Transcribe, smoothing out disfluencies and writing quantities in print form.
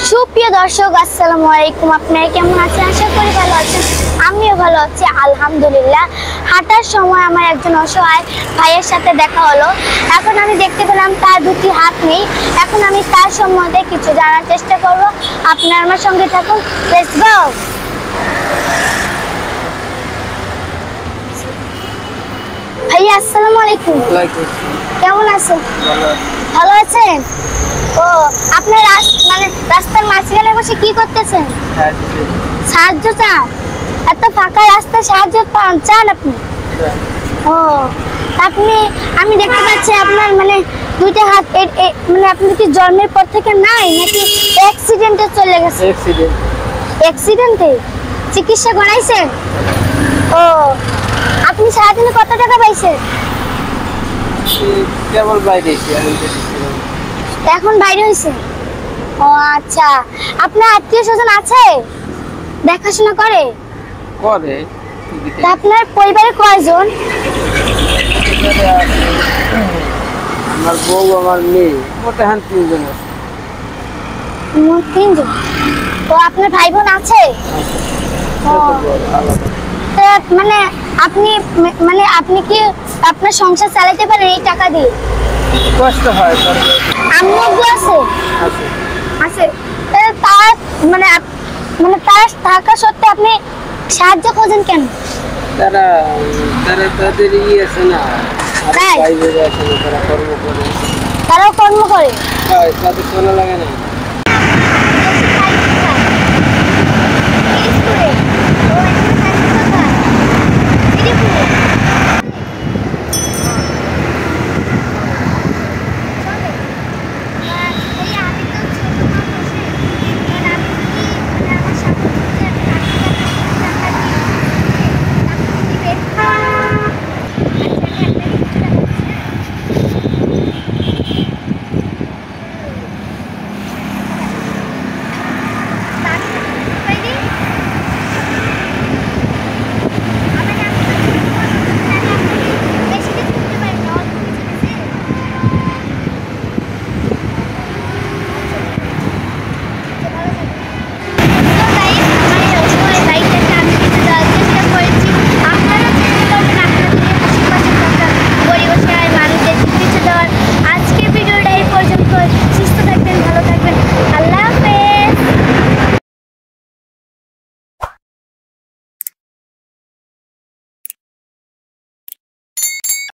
সুপ্রিয় দর্শক, আসসালামু আলাইকুম। আপনারা কেমন আছেন? আশা করি ভালো আছেন। আমিও ভালো আছি, আলহামদুলিল্লাহ। হাঁটার সময় আমার একজন অসহায় ভাইয়ের সাথে দেখা হলো। এখন আমি দেখতে পেলাম তার দুটি হাত নেই। এখন আমি তার সম্বন্ধে কিছু জানার চেষ্টা করব। আপনারা আমার সঙ্গে থাকুন। Let's go. ভাইয়া, আসসালামু আলাইকুম। কেমন আছেন? ভালো আছেন? ও, আপনার মানে রাস্তার মাঝখানে বসে কি করতেছেন? সাহায্য চান? এত ফাঁকা রাস্তায় সাহায্য চান আপনি? ও, আমি দেখতে পাচ্ছি আপনার মানে দুইটা হাত মানে আপনি কি জন্মের পর থেকে নাই নাকি অ্যাক্সিডেন্টে চলে গেছে? অ্যাক্সিডেন্টে চিকিৎসা করাইছেন? ও, আপনি সারাদিনে কত টাকা পাইছেন? কেবল বাইরে এখন বাইরে হয়েছে? ও আচ্ছা, আপনার আত্মীয় স্বজন আছে দেখাশোনা করে? তা আপনার পরিবারে কয়জন? আমার বউ, আমার মেয়ে, মোটে হান 3 জন আছে। 3 জন? তো আপনার ভাই বোন আছে? মানে আপনি কি আপনার সংসার চালাতে পারেন এই টাকা দিয়ে? কষ্ট হয়। আম্মু আছে? আছে। তার মানে তার থাকা সত্ত্বেও আপনি সাহায্য খোঁজেন কেন? তারা তাদের আছে না, তারা কর্ম করে। তারাও কর্ম করে? তাদের চলা লাগে না।